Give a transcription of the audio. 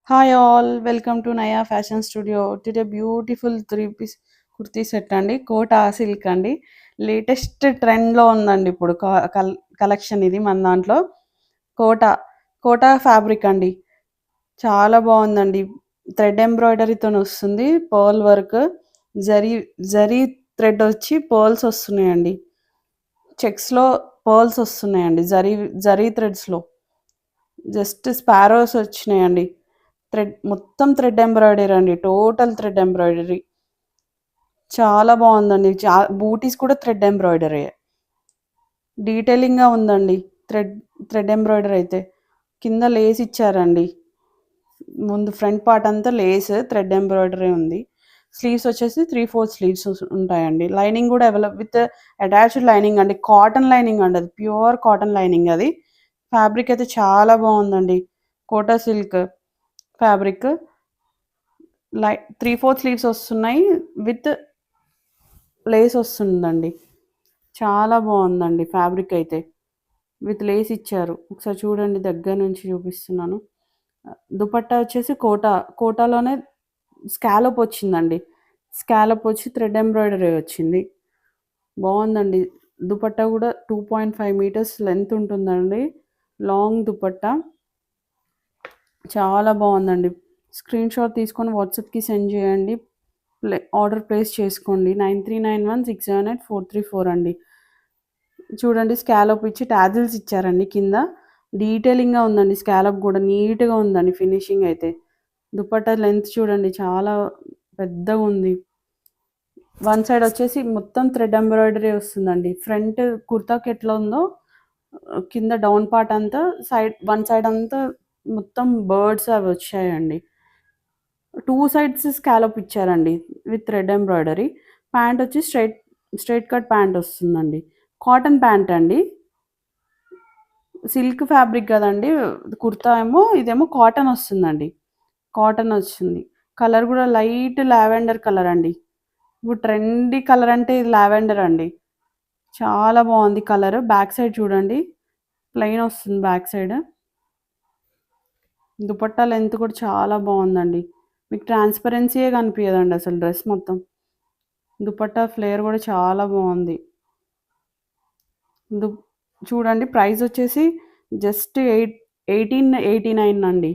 Hi all welcome to Naya fashion studio. Today beautiful 3 piece kurti set అండి. Kota silk అండి. Latest ట్రెండ్‌లో ఉందండి ఇప్పుడు కలెక్షన్ ఇది మన దాంట్లో. కోటా, కోటా ఫ్యాబ్రిక్ అండి. చాలా బావుందండి. థ్రెడ్ ఎంబ్రాయిడరీతోని వస్తుంది. Pearl work, zari zari thread వచ్చి పర్ల్స్ వస్తున్నాయండి. చెక్స్‌లో పర్ల్స్ వస్తున్నాయండి. జరీ థ్రెడ్స్‌లో. జస్ట్ స్పారోస్ వచ్చినాయండి. మొత్తం థ్రెడ్ ఎంబ్రాయిడరీ అండి. Total thread embroidery. చాలా బావుందండి. బూటీస్ కూడా థ్రెడ్ ఎంబ్రాయిడరీయే. డీటెయిలింగ్‌గా ఉందండి. థ్రెడ్ థ్రెడ్ ఎంబ్రాయిడరీ అయితే. కింద లేస్ ఇచ్చారండి. ముందు ఫ్రంట్ పార్ట్ అంతా లేస్ థ్రెడ్ ఎంబ్రాయిడరీ ఉంది. స్లీవ్స్ వచ్చేసి 3/4 స్లీవ్స్ ఉంటాయండి. లైనింగ్ కూడా విత్ అటాచ్డ్ లైనింగ్ అండి. కాటన్ లైనింగ్ అండి అది. ప్యూర్ కాటన్ లైనింగ్ అది. ఫ్యాబ్రిక్ అయితే చాలా బావుందండి. Kota silk fabric. 3/4 స్లీవ్స్ వస్తున్నాయి. విత్ లేస్ వస్తుందండి. చాలా బావుందండి ఫ్యాబ్రిక్ అయితే. విత్ లేస్ ఇచ్చారు. ఒకసారి చూడండి, దగ్గర నుంచి చూపిస్తున్నాను. దుపట్టా వచ్చేసి కోటాలోనే స్కాలప్ వచ్చిందండి. స్కాలప్ వచ్చి థ్రెడ్ ఎంబ్రాయిడరీ వచ్చింది. బావుందండి. దుపట్టా కూడా 2.5 మీటర్స్ లెంత్ ఉంటుందండి. లాంగ్ దుపట్టా. చాలా బావుందండి. స్క్రీన్‌షాట్ తీసుకొని వాట్సాప్‌కి సెండ్ చేయండి. ఆర్డర్ ప్లేస్ చేసుకోండి. 9391678434 అండి. చూడండి, స్కాలప్ ఇచ్చి టాజిల్స్ ఇచ్చారండి కింద. డీటెయిలింగ్‌గా ఉందండి. స్కాలప్ గూడా నీట్‌గా ఉందండి ఫినిషింగ్ అయితే. దుపట్టా లెంత్ చూడండి, చాలా పెద్దగుంది. వన్ సైడ్ వచ్చేసి మొత్తం థ్రెడ్ ఎంబ్రాయిడరీ వస్తుందండి. ఫ్రంట్ కుర్తాకి ఎట్లా ఉందో కింద డౌన్ పార్ట్ అంతా వన్ సైడ్ అంతా మొత్తం బర్డ్స్ అవి వచ్చాయండి. 2 సైడ్స్ స్కాలప్ ఇచ్చారండి విత్ థ్రెడ్ ఎంబ్రాయిడరీ. ప్యాంట్ వచ్చి స్ట్రెయిట్ కట్ ప్యాంట్ వస్తుందండి. కాటన్ ప్యాంట్ అండి. సిల్క్ ఫ్యాబ్రిక్ గదండీ! కుర్తా ఏమో ఇదేమో కాటన్ వస్తుందండి. కాటన్ వచ్చింది. కలర్ గూడా లైట్ లావెండర్ కలర్ అండి. ఇప్పుడు ట్రెండీ కలర్ అంటే ఇది లావెండర్ అండి. చాలా బావుంది కలర్. బ్యాక్ సైడ్ చూడండి. ప్లెయిన్ వస్తుంది బ్యాక్ సైడ్. దుపట్టా లెంత్ కూడా చాలా బావుందండి. మీకు ట్రాన్స్‌పరెన్సీయే కనిపియదండి అసలు డ్రెస్ మొత్తం. దుపట్టా ఫ్లేర్ గూడా చాలా బావుంది. దు చూడండి, ప్రైస్ వచ్చేసి జస్ట్ 1889 అండి.